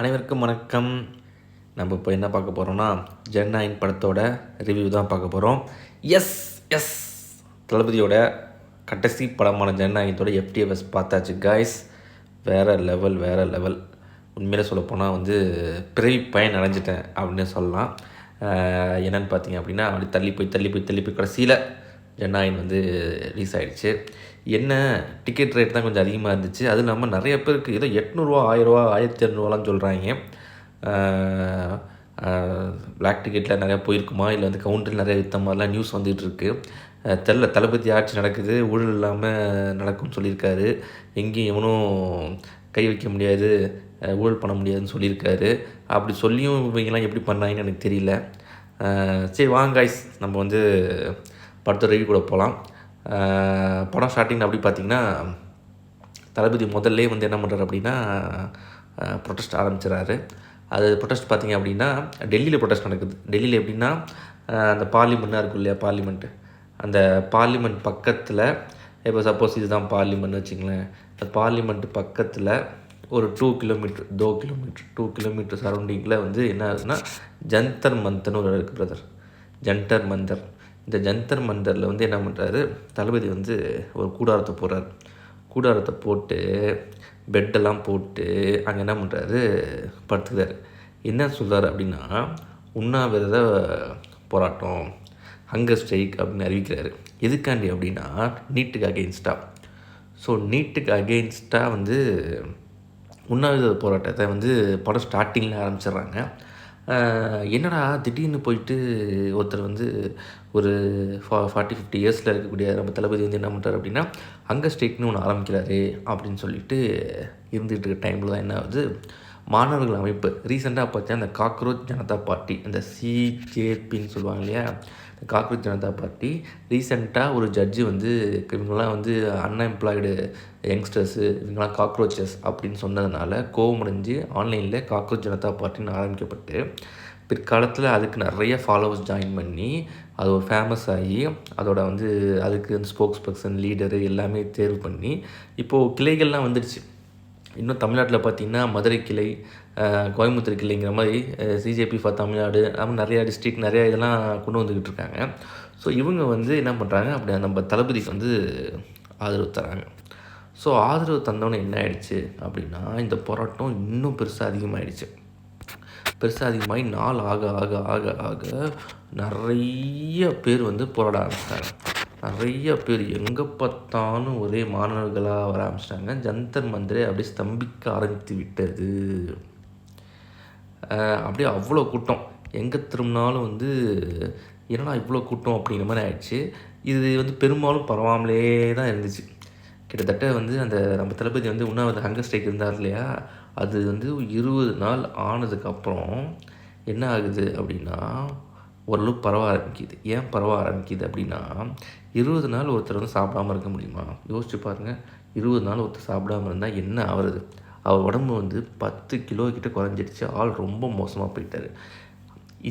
அனைவருக்கும் வணக்கம். நம்ம இப்போ என்ன பார்க்க போகிறோம்னா, ஜென்9 படத்தோட ரிவ்யூ தான் பார்க்க போகிறோம். எஸ் எஸ் தளபதியோட கடைசி படமான ஜென்9 FTFS பார்த்தாச்சு காய்ஸ். வேறு லெவல். உண்மையிலே சொல்லப்போனால் பிறவி பயன் அடைஞ்சிட்டேன் அப்படின்னு சொல்லலாம். என்னென்னு பார்த்தீங்க அப்படின்னா, அப்படி தள்ளி போய் கடைசியில் ஜென்9 ரிலீஸ் ஆகிடுச்சு. என்ன டிக்கெட் ரேட் தான் கொஞ்சம் அதிகமாக இருந்துச்சு. அதுவும் இல்லாமல் நிறைய பேருக்கு ஏதோ 800, 1000, 1200 சொல்கிறாங்க. பிளாக் டிக்கெட்டில் நிறையா போயிருக்குமா, இல்லை கவுண்டரில் நிறையா விற்ற மாதிரிலாம் நியூஸ் வந்துகிட்ருக்கு. தெரில, தளபதி ஆட்சி நடக்குது, ஊழல் இல்லாமல் நடக்கும்னு சொல்லியிருக்காரு. எங்கேயும் எவனும் கை வைக்க முடியாது, ஊழல் பண்ண முடியாதுன்னு சொல்லியிருக்காரு. அப்படி சொல்லியும் இவங்கெல்லாம் எப்படி பண்ணாங்கன்னு எனக்கு தெரியல. சரி வாங்க காய்ஸ், நம்ம படத்தை ரிவ்யூ கூட போகலாம். படம் ஸ்டார்டிங் அப்படி பார்த்திங்கன்னா, தளபதி முதல்லே என்ன பண்ணுறாரு அப்படின்னா, ப்ரொட்டஸ்ட் ஆரம்பிச்சிடறாரு. அது ப்ரொட்டஸ்ட் பார்த்திங்க அப்படின்னா, டெல்லியில் ப்ரொட்டஸ்ட் நடக்குது. டெல்லியில் எப்படின்னா, அந்த பார்லிமெண்ட்டாக இருக்கும் இல்லையா, பார்லிமெண்ட்டு, அந்த பார்லிமெண்ட் பக்கத்தில், இப்போ சப்போஸ் இதுதான் பார்லிமெண்ட்னு வச்சுங்களேன், அந்த பார்லிமெண்ட்டு பக்கத்தில் ஒரு 2 கிலோமீட்டர் சரௌண்டிங்கில் என்ன ஆகுதுன்னா, ஜந்தர் மந்தர்னு ஒரு இருக்குது பிரதர், ஜந்தர் மந்தர். இந்த ஜந்தர் மந்தரில் என்ன பண்ணுறாரு, தளபதி ஒரு கூடாரத்தை போடுறாரு. கூடாரத்தை போட்டு பெட்டெல்லாம் போட்டு அங்கே என்ன பண்ணுறாரு, படுத்துக்கிறாரு. என்ன சொல்கிறாரு அப்படின்னா, உண்ணாவிரத போராட்டம், ஹங்கர் ஸ்ட்ரைக் அப்படின்னு அறிவிக்கிறாரு. எதுக்காண்டி அப்படின்னா, நீட்டுக்கு அகெயின்ஸ்டாக. ஸோ நீட்டுக்கு அகெயின்ஸ்டாக உண்ணாவிரத போராட்டத்தை படம் ஸ்டார்டிங்கில் ஆரம்பிச்சிடுறாங்க. என்னடா திடீர்னு போயிட்டு ஒருத்தர் ஒரு 40-50 இயர்ஸில் இருக்கக்கூடிய நம்ம தளபதி என்ன பண்ணுறாரு அப்படின்னா, ஹங்கர் ஸ்ட்ரைக்னு ஒன்று ஆரம்பிக்கிறாரு அப்படின்னு சொல்லிட்டு இருந்துகிட்டு இருக்க டைமில் தான் என்ன ஆகுது, மாணவர்கள் அமைப்பு ரீசெண்டாக பார்த்தா அந்த காக்ரோச் ஜனதா பார்ட்டி, அந்த சிஜேபின்னு சொல்லுவாங்க இல்லையா, இந்த காக்ரோச் ஜனதா பார்ட்டி ரீசெண்டாக ஒரு ஜட்ஜு இவங்கெல்லாம் அன்எம்ப்ளாய்டு யங்ஸ்டர்ஸு, இவங்கெல்லாம் காக்ரோச்சஸ் அப்படின்னு சொன்னதுனால கோவமடைஞ்சு ஆன்லைனில் காக்ரோச் ஜனதா பார்ட்டின்னு ஆரம்பிக்கப்பட்டு, பிற்காலத்தில் அதுக்கு நிறைய ஃபாலோவர்ஸ் ஜாயின் பண்ணி அது ஒரு ஃபேமஸ் ஆகி, அதோட அதுக்கு ஸ்போக்ஸ் பர்சன், லீடரு எல்லாமே தேர்வு பண்ணி இப்போது கிளைகள்லாம் வந்துடுச்சு. இன்னும் தமிழ்நாட்டில் பார்த்திங்கன்னா மதுரை கிளை, கோயம்புத்தூர் கிளைங்கிற மாதிரி சிஜேபி ஃபார் தமிழ்நாடு, அப்புறம் நிறையா டிஸ்ட்ரிக்ட் நிறையா இதெல்லாம் கொண்டு வந்துக்கிட்டு இருக்காங்க. ஸோ இவங்க என்ன பண்ணுறாங்க, அப்படி நம்ம தளபதிக்கு ஆதரவு தராங்க. ஸோ ஆதரவு தந்தோன்னே என்ன ஆயிடுச்சு அப்படின்னா, இந்த போராட்டம் இன்னும் அதிகமாகிடுச்சு. அதிகமாகி நாள் ஆக ஆக ஆக ஆக நிறைய பேர் போராட ஆரம்பிச்சிட்டாங்க. நிறைய பேர் எங்கே பார்த்தாலும் ஒரே மாணவர்களாக வர ஆரம்பிச்சிட்டாங்க. ஜந்தர் மந்தரே அப்படியே ஸ்தம்பிக்க ஆரம்பித்து விட்டது. அப்படியே அவ்வளோ கூட்டம், எங்கே திரும்பினாலும் என்னடா இவ்வளோ கூட்டம் அப்படிங்கிற மாதிரி ஆயிடுச்சு. இது பெரும்பாலும் பரவாமலே தான் இருந்துச்சு. கிட்டத்தட்ட அந்த நம்ம தளபதி உண்ணாவிரத ஹங்கர் ஸ்ட்ரைக் இருந்தார் இல்லையா, அது 20 நாள் ஆனதுக்கப்புறம் என்ன ஆகுது அப்படின்னா, ஓரளவு பரவ ஆரம்பிக்குது. ஏன் பரவ ஆரம்பிக்குது அப்படின்னா, 20 நாள் ஒருத்தர் சாப்பிடாமல் இருக்க முடியுமா? யோசிச்சு பாருங்கள். 20 நாள் ஒருத்தர் சாப்பிடாமல் இருந்தால் என்ன ஆகுறது? அவர் உடம்பு 10 கிலோ கிட்ட குறைஞ்சிடுச்சு. ஆள் ரொம்ப மோசமாக போயிட்டார்.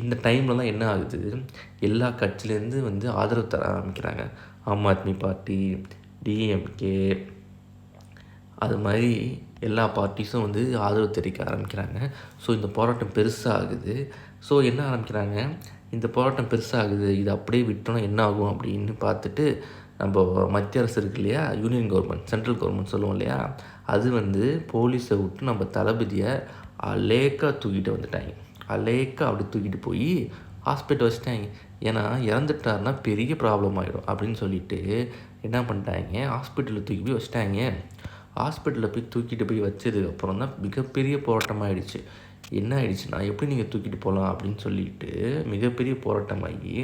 இந்த டைமில் தான் என்ன ஆகுது, எல்லா கட்சியிலேருந்து ஆதரவு தர ஆரம்பிக்கிறாங்க. ஆம் ஆத்மி பார்ட்டி, டிஎம்கே, அது மாதிரி எல்லா பார்ட்டிஸும் ஆதரவு தெரிவிக்க ஆரம்பிக்கிறாங்க. ஸோ இந்த போராட்டம் பெருசாகுது. ஸோ என்ன ஆரம்பிக்கிறாங்க, இந்த போராட்டம் பெருசாகுது, இது அப்படியே விட்டோன்னா என்ன ஆகும் அப்படின்னு பார்த்துட்டு, நம்ம மத்திய அரசு இருக்கு இல்லையா, யூனியன் கவர்மெண்ட், சென்ட்ரல் கவர்மெண்ட் சொல்லுவோம் இல்லையா, அது போலீஸை விட்டு நம்ம தளபதியை அலேக்காக தூக்கிட்டு வந்துட்டாங்க. அலேக்காக அப்படி தூக்கிட்டு போய் ஹாஸ்பிட்டல் வச்சுட்டாங்க. ஏன்னா இறந்துட்டாருன்னா பெரிய ப்ராப்ளம் ஆகிடும் அப்படின்னு சொல்லிட்டு என்ன பண்ணிட்டாங்க, ஹாஸ்பிட்டலில் தூக்கி போய் வச்சுட்டாங்க. ஹாஸ்பிட்டலில் போய் தூக்கிட்டு போய் வச்சதுக்கப்புறம் தான் மிகப்பெரிய போராட்டமாகிடுச்சு. என்ன ஆகிடுச்சுன்னா, எப்படி நீங்கள் தூக்கிட்டு போகலாம் அப்படின்னு சொல்லிட்டு மிகப்பெரிய போராட்டமாகி,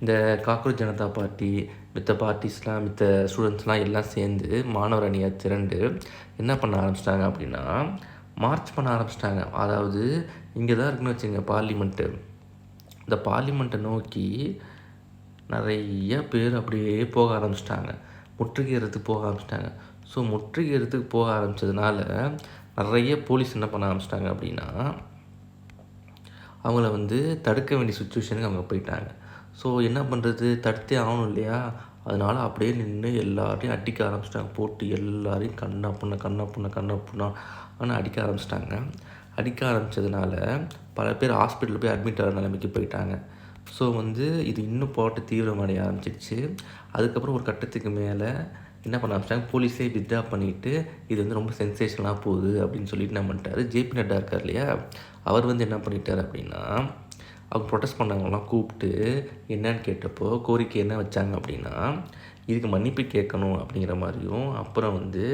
இந்த காக்ரோச் ஜனதா பார்ட்டி, மித்த பார்ட்டிஸ்லாம், மித்த ஸ்டூடெண்ட்ஸ்லாம் எல்லாம் சேர்ந்து மாணவர் அணியாக திரண்டு என்ன பண்ண ஆரம்பிச்சிட்டாங்க அப்படின்னா, மார்ச் பண்ண ஆரம்பிச்சிட்டாங்க. அதாவது இங்கே தான் இருக்குன்னு வச்சுங்க பார்லிமெண்ட்டு. இந்த பார்லிமெண்ட்டை நோக்கி நிறைய பேர் அப்படியே போக ஆரம்பிச்சிட்டாங்க, முற்றுகையிடறதுக்கு போக ஆரம்பிச்சிட்டாங்க. ஸோ முற்றுகையிடறதுக்கு போக ஆரம்பித்ததுனால நிறைய போலீஸ் என்ன பண்ண ஆரம்பிச்சிட்டாங்க அப்படின்னா, அவங்கள தடுக்க வேண்டிய சுச்சுவேஷனுக்கு அவங்க போயிட்டாங்க. ஸோ என்ன பண்ணுறது, தடுத்தே ஆகணும் இல்லையா, அதனால் அப்படியே நின்று எல்லாரையும் அடிக்க ஆரம்பிச்சிட்டாங்க. போட்டு எல்லாரையும் கண்ணா புண்ணா ஆனால் அடிக்க ஆரம்பிச்சிட்டாங்க. அடிக்க ஆரம்பித்ததுனால பல பேர் ஹாஸ்பிட்டலில் போய் அட்மிட் ஆகிற நிலைமைக்கு போயிட்டாங்க. ஸோ வந்து இது இன்னும் போராட்டம் தீவிரமடைய ஆரம்பிச்சிருச்சு. அதுக்கப்புறம் ஒரு கட்டத்துக்கு மேலே என்ன பண்ண ஆரம்பிச்சிட்டாங்க, போலீஸே வித்ட்ரா பண்ணிவிட்டு இது வந்து ரொம்ப சென்சேஷனாக போகுது அப்படின்னு சொல்லிட்டு என்ன பண்ணிட்டாரு, ஜேபி நட்டா இருக்கார் இல்லையா, அவர் வந்து என்ன பண்ணிட்டார் அப்படின்னா, அவங்க ப்ரொட்டஸ்ட் பண்ணவங்கலாம் கூப்பிட்டு என்னன்னு கேட்டப்போ கோரிக்கை என்ன வச்சாங்க அப்படின்னா, இதுக்கு மன்னிப்பு கேட்கணும் அப்படிங்கிற மாதிரியும், அப்புறம் வந்து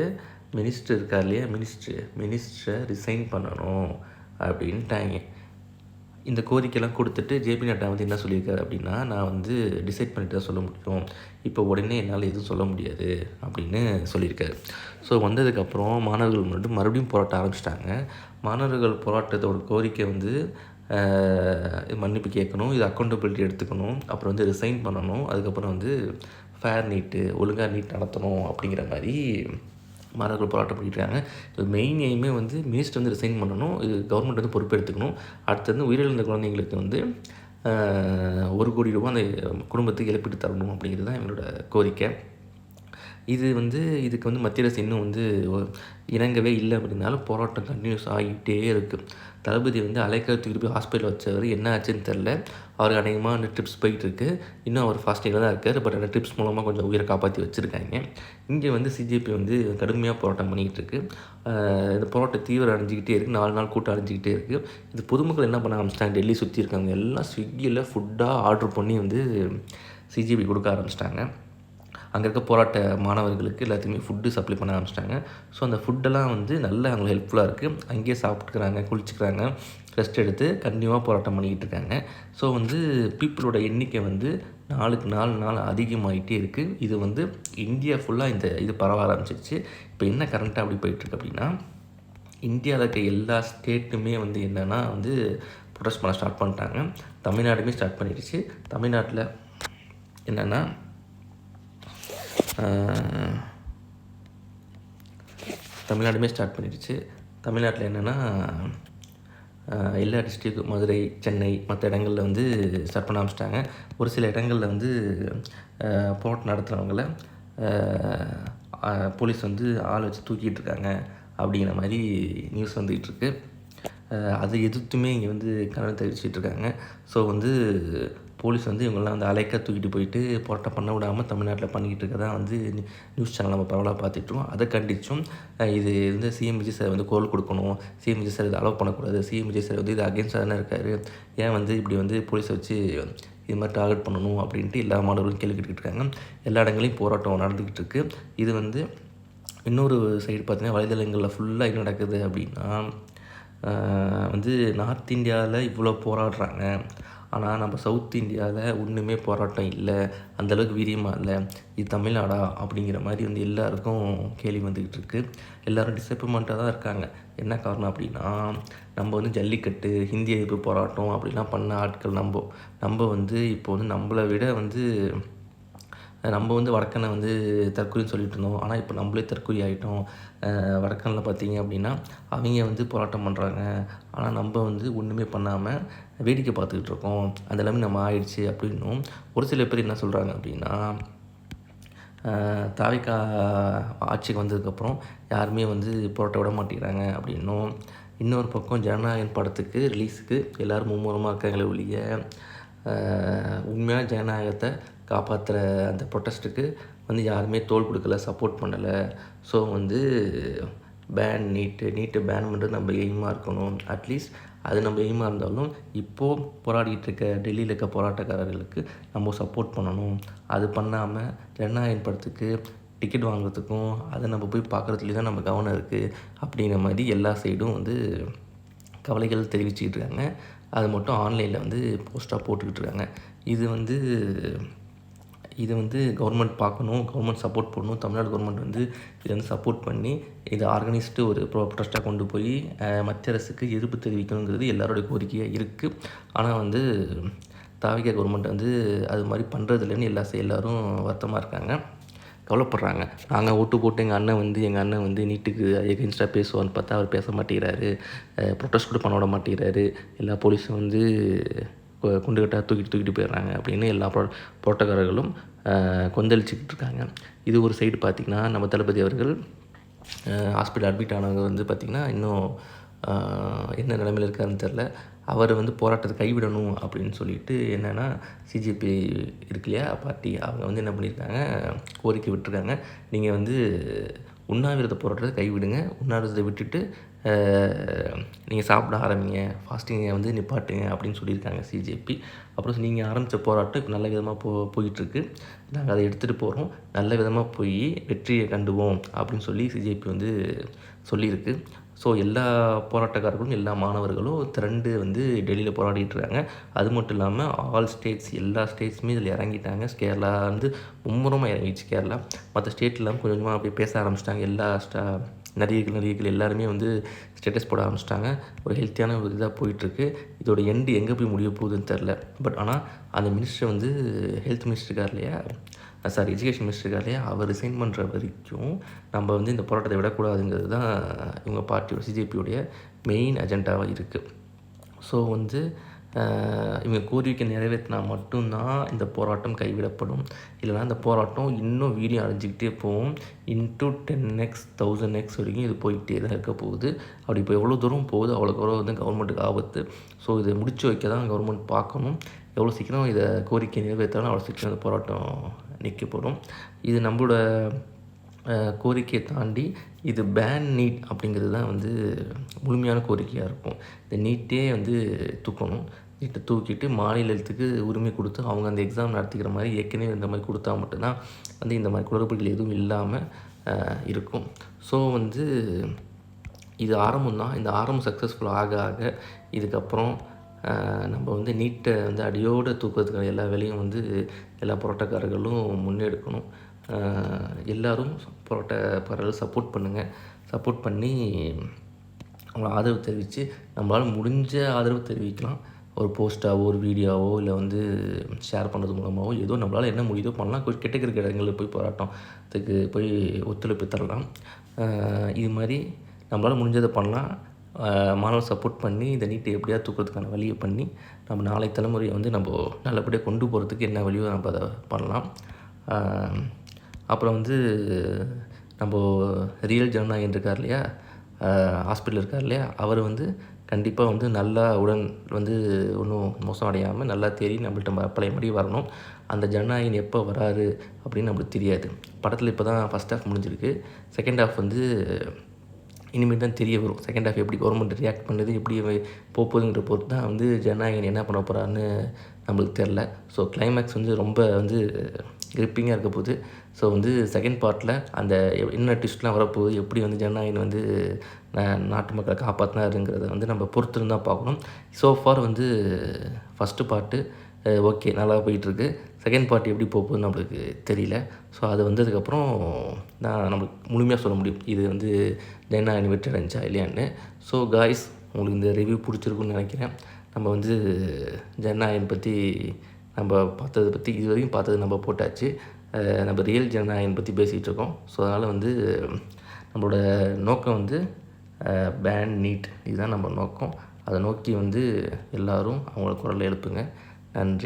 மினிஸ்டர் இருக்கார் இல்லையா, மினிஸ்டரை ரிசைன் பண்ணணும் அப்படின்ட்டாங்க. இந்த கோரிக்கைலாம் கொடுத்துட்டு ஜேபி நட்டா வந்து என்ன சொல்லியிருக்காரு அப்படின்னா, நான் வந்து டிசைட் பண்ணிட்டு தான் சொல்ல முடியும், இப்போ உடனே என்னால் எதுவும் சொல்ல முடியாது அப்படின்னு சொல்லியிருக்காரு. ஸோ வந்ததுக்கப்புறம் மாணவர்கள் முன்னாடி மறுபடியும் போராட்டம் ஆரம்பிச்சிட்டாங்க. மாணவர்கள் போராட்டத்தோட கோரிக்கை வந்து மன்னிப்பு கேட்கணும், இது அக்கௌண்டபிலிட்டி எடுத்துக்கணும், அப்புறம் வந்து ரிசைன் பண்ணணும், அதுக்கப்புறம் வந்து ஃபேர் நீட்டு ஒழுங்காக நீட் நடத்தணும் அப்படிங்கிற மாதிரி மாணவர்கள் போராட்டம் பண்ணிட்டுருக்காங்க. இது மெயின் எய்மே வந்து மினிஸ்டர் வந்து ரிசைன் பண்ணணும், இது கவர்மெண்ட் வந்து பொறுப்பெடுத்துக்கணும், அடுத்து வந்து உயிரிழந்த குழந்தைங்களுக்கு வந்து 1 கோடி ரூபா அந்த குடும்பத்துக்கு இழப்பீடு தரணும் அப்படிங்கிறது தான் எங்களோட கோரிக்கை. இது வந்து இதுக்கு வந்து மத்திய அரசு இன்னும் வந்து இணங்கவே இல்லை அப்படின்னாலும் போராட்டம் கண்டினியூஸ் ஆகிட்டே இருக்குது. தளபதி வந்து அலைக்கா தூக்கிட்டு போய் ஹாஸ்பிட்டல் வச்சவர் என்ன ஆச்சுன்னு தெரில, அவருக்கு அநேகமாக அந்த ட்ரிப்ஸ் போயிட்டுருக்கு, இன்னும் அவர் ஃபாஸ்டிங்கில் தான் இருக்கார். பட் அந்த ட்ரிப்ஸ் மூலமாக கொஞ்சம் உயிரை காப்பாற்றி வச்சுருக்காங்க. இங்கே வந்து சிஜேபி வந்து கடுமையாக போராட்டம் பண்ணிக்கிட்டு இருக்குது. இந்த போராட்டம் தீவிரம் அடைஞ்சிக்கிட்டே இருக்குது, 4 நாள் கூட்டம் அடைஞ்சிக்கிட்டே இருக்குது. இது பொதுமக்கள் என்ன பண்ண ஆரம்பிச்சிட்டாங்க, டெல்லி சுற்றி இருக்காங்க எல்லாம் ஸ்விக்கியில் ஃபுட்டாக ஆர்டர் பண்ணி வந்து சிஜேபி கொடுக்க ஆரம்பிச்சிட்டாங்க. அங்கே இருக்க போராட்ட மாணவர்களுக்கு எல்லாத்தையுமே ஃபுட்டு சப்ளை பண்ண ஆரம்பிச்சிட்டாங்க. ஸோ அந்த ஃபுட்டெல்லாம் வந்து நல்லா அவங்களுக்கு ஹெல்ப்ஃபுல்லாக இருக்குது. அங்கேயே சாப்பிட்டுக்கிறாங்க, குளிச்சுக்கிறாங்க, ரெஸ்ட் எடுத்து கண்டினியூவாக போராட்டம் பண்ணிக்கிட்டு இருக்காங்க. ஸோ வந்து பீப்புளோட எண்ணிக்கை வந்து நாளுக்கு நாள் அதிகமாகிட்டே இருக்குது. இது வந்து இந்தியா ஃபுல்லாக இது பரவ ஆரம்பிச்சிருச்சு. இப்போ என்ன கரண்ட்டாக அப்படி போயிட்டுருக்கு அப்படின்னா, இந்தியாவில் இருக்க எல்லா ஸ்டேட்டுமே வந்து என்னென்னா வந்து ப்ரொடெஸ்ட் பண்ண ஸ்டார்ட் பண்ணிட்டாங்க. தமிழ்நாடுமே ஸ்டார்ட் பண்ணிடுச்சு. தமிழ்நாட்டில் என்னென்னா தமிழ்நாடுமே ஸ்டார்ட் பண்ணிடுச்சு. தமிழ்நாட்டில் என்னென்னா எல்லா டிஸ்ட்ரிக் மதுரை, சென்னை மற்ற இடங்களில் வந்து ஸ்டார்ட் பண்ண ஆரம்பிச்சிட்டாங்க. ஒரு சில இடங்களில் வந்து போராட்டம் நடத்துகிறவங்கள போலீஸ் வந்து ஆள் வச்சு தூக்கிட்டு இருக்காங்க அப்படிங்கிற மாதிரி நியூஸ் வந்துகிட்ருக்கு. அதை எதிர்த்துமே இங்கே வந்து கண்டனம் தெரிவிச்சிட்டு இருக்காங்க. ஸோ வந்து போலீஸ் வந்து இவங்கெல்லாம் வந்து அலைக்கா தூக்கிட்டு போயிட்டு போராட்டம் பண்ண விடாமல் தமிழ்நாட்டில் பண்ணிக்கிட்டு இருக்கதான் வந்து நியூஸ் சேனல் நம்ம பரவலாக பார்த்துட்ருக்கோம். அதை கண்டிச்சும் இது வந்து சிஎம் விஜய் சார் வந்து குரல் கொடுக்கணும், சிஎம் விஜய் சார் இதை அலோவ் பண்ணக்கூடாது, சிஎம் விஜய் சார் வந்து இது அகேன்ஸ்டாக தானே இருக்கார், ஏன் வந்து இப்படி வந்து போலீஸை வச்சு இது மாதிரி டார்கெட் பண்ணணும் அப்படின்ட்டு எல்லா மாணவர்களும் கேள்வி கேட்டுக்கிட்டு இருக்காங்க. எல்லா இடங்களையும் போராட்டம் நடந்துக்கிட்டு இருக்குது. இது வந்து இன்னொரு சைடு பார்த்திங்கன்னா வலைதளங்களில் ஃபுல்லாக என்ன நடக்குது அப்படின்னா, வந்து நார்த் இந்தியாவில் இவ்வளோ போராடுறாங்க, ஆனால் நம்ம சவுத் இந்தியாவில் ஒன்றுமே போராட்டம் இல்லை, அந்தளவுக்கு வீரியமாக இல்லை, இது தமிழ்நாடா அப்படிங்கிற மாதிரி வந்து எல்லாருக்கும் கேள்வி வந்துக்கிட்டு இருக்குது. எல்லோரும் டிசப்பாயின்மெண்ட்டாக தான் இருக்காங்க. என்ன காரணம் அப்படின்னா, நம்ம வந்து ஜல்லிக்கட்டு, ஹிந்தி எதிர்ப்பு போராட்டம் அப்படிலாம் பண்ண ஆட்கள் நம்ம வந்து இப்போ வந்து நம்மளை விட வந்து நம்ம வந்து வடக்கனை வந்து தற்கொலைன்னு சொல்லிட்டு இருந்தோம், ஆனால் இப்போ நம்மளே தற்கொலை ஆகிட்டோம். வடக்கனில் பார்த்திங்க அப்படின்னா அவங்க வந்து போராட்டம் பண்ணுறாங்க, ஆனால் நம்ம வந்து ஒன்றுமே பண்ணாமல் வேடிக்கை பார்த்துக்கிட்டு இருக்கோம், அந்த எல்லாமே நம்ம ஆயிடுச்சு அப்படின்னும் ஒரு சில பேர் என்ன சொல்கிறாங்க அப்படின்னா, தாவேக்கா ஆட்சிக்கு வந்ததுக்கப்புறம் யாருமே வந்து போராட்ட விட மாட்டேங்கிறாங்க அப்படின்னும், இன்னொரு பக்கம் ஜனநாயகன் படத்துக்கு ரிலீஸுக்கு எல்லோரும் மும்முரமாக இருக்காங்களே ஒழிய உண்மையான ஜனநாயகத்தை காப்பாற்றுற அந்த ப்ரொட்டஸ்ட்டுக்கு வந்து யாருமே தோள் கொடுக்கல, சப்போர்ட் பண்ணலை. ஸோ வந்து நீட்டு பேன் பண்ணுறது நம்ம எய்மாக இருக்கணும். அட்லீஸ்ட் அது நம்ம எய்மாக இருந்தாலும் இப்போது போராடிட்டு இருக்க டெல்லியில் இருக்க போராட்டக்காரர்களுக்கு நம்ம சப்போர்ட் பண்ணணும். அது பண்ணாமல் ஜனநாயகன் படத்துக்கு டிக்கெட் வாங்குறதுக்கும் அதை நம்ம போய் பார்க்குறதுலேயும் தான் நம்ம கவனம் இருக்குது அப்படிங்கிற மாதிரி எல்லா சைடும் வந்து கவலைகள் தெரிவிச்சுக்கிட்டு இருக்காங்க. அது மட்டும் ஆன்லைனில் வந்து போஸ்ட்டாக போட்டுக்கிட்டு இருக்காங்க. இது வந்து கவர்மெண்ட் பார்க்கணும், கவர்மெண்ட் சப்போர்ட் பண்ணணும். தமிழ்நாடு கவர்மெண்ட் வந்து இதை வந்து சப்போர்ட் பண்ணி இதை ஆர்கனைஸ்டு ஒரு ப்ரொட்டஸ்ட்டாக கொண்டு போய் மத்திய அரசுக்கு எதிர்ப்பு தெரிவிக்கணுங்கிறது எல்லாரோடைய கோரிக்கையாக இருக்குது. ஆனால் வந்து தாவேக்கா கவர்மெண்ட் வந்து அது மாதிரி பண்ணுறதில்லன்னு எல்லோரும் வருத்தமாக இருக்காங்க, கவலைப்படுறாங்க. நாங்கள் ஓட்டு போட்டு எங்கள் அண்ணன் வந்து நீட்டுக்கு எகென்ஸ்டாக பேசுவான்னு பார்த்தா அவர் பேச மாட்டேங்கிறாரு, ப்ரொட்டஸ்ட் கூட பண்ண விட மாட்டேங்கிறாரு, எல்லா போலீஸும் வந்து குண்டுகட்டாக தூக்கிட்டு போயிடுறாங்க அப்படின்னு எல்லா போராட்டக்காரர்களும் கொந்தளிச்சிக்கிட்டு இருக்காங்க. இது ஒரு சைடு பார்த்திங்கன்னா நம்ம தளபதி அவர்கள் ஹாஸ்பிட்டல் அட்மிட் ஆனவங்க வந்து பார்த்திங்கன்னா இன்னும் என்ன நிலைமையில் இருக்காருன்னு தெரில. அவர் வந்து போராட்டத்தை கைவிடணும் அப்படின்னு சொல்லிட்டு என்னென்னா சிஜேபி இருக்கு இல்லையா பார்ட்டி, அவங்க வந்து என்ன பண்ணியிருக்காங்க, கோரிக்கை விட்டுருக்காங்க. நீங்கள் வந்து உண்ணாவிரத போராட்டத்தை கைவிடுங்க, உண்ணாவிரதத்தை விட்டுட்டு நீங்கள் சாப்பிட ஆரம்பிங்க, ஃபாஸ்டிங்கை வந்து நிப்பாட்டுங்க அப்படின்னு சொல்லியிருக்காங்க சிஜேபி. அப்புறம் நீங்கள் ஆரம்பித்த போராட்டம் இப்போ நல்ல விதமாக போயிட்டுருக்கு, நாங்கள் அதை எடுத்துகிட்டு போகிறோம், நல்ல விதமாக போய் வெற்றியை கண்டுவோம் அப்படின்னு சொல்லி சிஜேபி வந்து சொல்லியிருக்கு. ஸோ எல்லா போராட்டக்காரர்களும் எல்லா மாணவர்களும் திரண்டு வந்து டெல்லியில் போராடிட்டு இருக்காங்க. அது மட்டும் இல்லாமல் ஆல் ஸ்டேட்ஸ், எல்லா ஸ்டேட்ஸுமே இதில் இறங்கிட்டாங்க. கேரளா வந்து மும்முரமாக இறங்கிடுச்சு. கேரளா மற்ற ஸ்டேட்லாம் கொஞ்சம் கொஞ்சமாக அப்படியே பேச ஆரம்பிச்சிட்டாங்க. எல்லா நடிகர்கள் எல்லாருமே வந்து ஸ்டேட்டஸ் போட ஆரம்பிச்சிட்டாங்க. ஒரு ஹெல்த்தியான ஒரு இதாக போயிட்டுருக்கு. இதோட எண்டு எங்கே போய் முடிய போகுதுன்னு தெரில. பட் ஆனால் அந்த மினிஸ்டர் வந்து ஹெல்த் மினிஸ்டர் இருக்கார் இல்லையா, எஜுகேஷன் மினிஸ்டர் இருக்கார் இல்லையா, அவர் ரிசைன் பண்ணுற வரைக்கும் நம்ம வந்து இந்த போராட்டத்தை விடக்கூடாதுங்கிறது தான் இவங்க பார்ட்டியோட சிஜேபியோடைய மெயின் அஜெண்டாவாக இருக்குது. ஸோ வந்து இவங்க கோரிக்கை நிறைவேற்றினா மட்டும்தான் இந்த போராட்டம் கைவிடப்படும். இல்லைனா இந்த போராட்டம் இன்னும் வீடியோ அடைஞ்சிக்கிட்டே போகும். இன்ட்டு 10x 1000x வரைக்கும் இது போய்கிட்டே தான் இருக்க போகுது. அப்படி இப்போ எவ்வளோ தூரம் போகுது அவ்வளோக்கு எவ்வளோ வந்து கவர்மெண்ட்டுக்கு ஆபத்து. ஸோ இதை முடிச்சு வைக்க தான் கவர்மெண்ட் பார்க்கணும். எவ்வளோ சீக்கிரம் இதை கோரிக்கை நிறைவேற்றாலும் அவ்வளோ சீக்கிரம் இந்த போராட்டம் நிற்கப்படும். இது நம்மளோட கோரிக்கையை தாண்டி இது பேன் நீட் அப்படிங்கிறது தான் வந்து முழுமையான கோரிக்கையாக இருக்கும். இந்த நீட்டே வந்து தூக்கணும். நீட்டை தூக்கிட்டு மாநிலத்துக்கு உரிமை கொடுத்து அவங்க அந்த எக்ஸாம் நடத்திக்கிற மாதிரி ஏற்கனவே இந்த மாதிரி கொடுத்தா மட்டும்தான் வந்து இந்த மாதிரி குளறுபடிகள் எதுவும் இல்லாமல் இருக்கும். ஸோ வந்து இது ஆரம்பம் தான். இந்த ஆரம்பம் சக்ஸஸ்ஃபுல் ஆக ஆக இதுக்கப்புறம் நம்ம வந்து நீட்டை வந்து அடியோடு தூக்கிறதுக்கான எல்லா வேலையும் வந்து எல்லா போராட்டக்காரர்களும் முன்னெடுக்கணும். எல்லோரும் போராட்டக்காரர்கள் சப்போர்ட் பண்ணுங்கள். சப்போர்ட் பண்ணி அவங்கள ஆதரவு தெரிவித்து நம்மளால் முடிஞ்ச ஆதரவு தெரிவிக்கலாம். ஒரு போஸ்ட்டாவோ ஒரு வீடியோவோ இல்லை வந்து ஷேர் பண்ணுறது மூலமாகவோ ஏதோ நம்மளால் என்ன முடியுதோ பண்ணலாம். கிட்ட இருக்கிற இடங்களில் போய் போராட்டத்துக்கு போய் ஒத்துழைப்பு தரலாம். இது மாதிரி நம்மளால் முடிஞ்சதை பண்ணலாம். மாணவர் சப்போர்ட் பண்ணி இந்த நீட்டை எப்படியா தூக்கிறதுக்கான வழியை பண்ணி நம்ம நாளை தலைமுறையை வந்து நம்ம நல்லபடியாக கொண்டு போகிறதுக்கு என்ன வழியோ நம்ம அதை பண்ணலாம். அப்புறம் வந்து நம்ம ரியல் ஜனநாயகன் இருக்கார் இல்லையா, ஹாஸ்பிட்டல் இருக்கார் இல்லையா, அவர் வந்து கண்டிப்பாக வந்து நல்லா வந்து ஒன்றும் மோசம் அடையாமல் நல்லா தேறி நம்மள்ட்ட பழைய மாதிரி வரணும். அந்த ஜனநாயகன் எப்போ வராரு அப்படின்னு நம்மளுக்கு தெரியாது. படத்தில் இப்போ தான் ஃபஸ்ட் ஹாஃப் முடிஞ்சிருக்கு. செகண்ட் ஹாஃப் வந்து இனிமேல் தான் தெரிய வரும். செகண்ட் ஹாஃப் எப்படி கவர்மெண்ட் ரியாக்ட் பண்ணுது, எப்படி போகுதுங்கிற பொறுத்து தான் வந்து ஜனநாயகன் என்ன பண்ண போகிறான்னு நம்மளுக்கு தெரில. ஸோ கிளைமேக்ஸ் வந்து ரொம்ப வந்து கிரிப்பிங்காக இருக்க போகுது. ஸோ வந்து செகண்ட் பார்ட்டில் அந்த என்ன ட்விஸ்ட்லாம் வரப்போகுது, எப்படி வந்து ஜனநாயகன் வந்து நாட்டு மக்களை காப்பாற்றினாருங்கிறத வந்து நம்ம பொறுத்திருந்து தான் பார்க்கணும். ஸோ ஃபார் வந்து ஃபஸ்ட்டு பார்ட்டு ஓகே நல்லா போயிட்டுருக்கு. செகண்ட் பார்ட் எப்படி போகுதுன்னு நம்மளுக்கு தெரியல. ஸோ அது வந்ததுக்கப்புறம் நான் நம்மளுக்கு முழுமையாக சொல்ல முடியும் இது வந்து ஜனநாயகன் வெற்றி அடைஞ்சா இல்லையான்னு. ஸோ காய்ஸ், உங்களுக்கு இந்த ரிவ்யூ பிடிச்சிருக்குன்னு நினைக்கிறேன். நம்ம வந்து ஜனநாயகன் பற்றி நம்ம இது வரைக்கும் பார்த்தது நம்ம போட்டாச்சு. நம்ம ரியல் ஜனநாயகன் பற்றி பேசிகிட்டு இருக்கோம். ஸோ அதனால் வந்து நம்மளோட நோக்கம் வந்து பேன் நீட், இதுதான் நம்ம நோக்கம். அதை நோக்கி வந்து எல்லோரும் அவங்களோட குரலை எழுப்புங்க. நன்றி.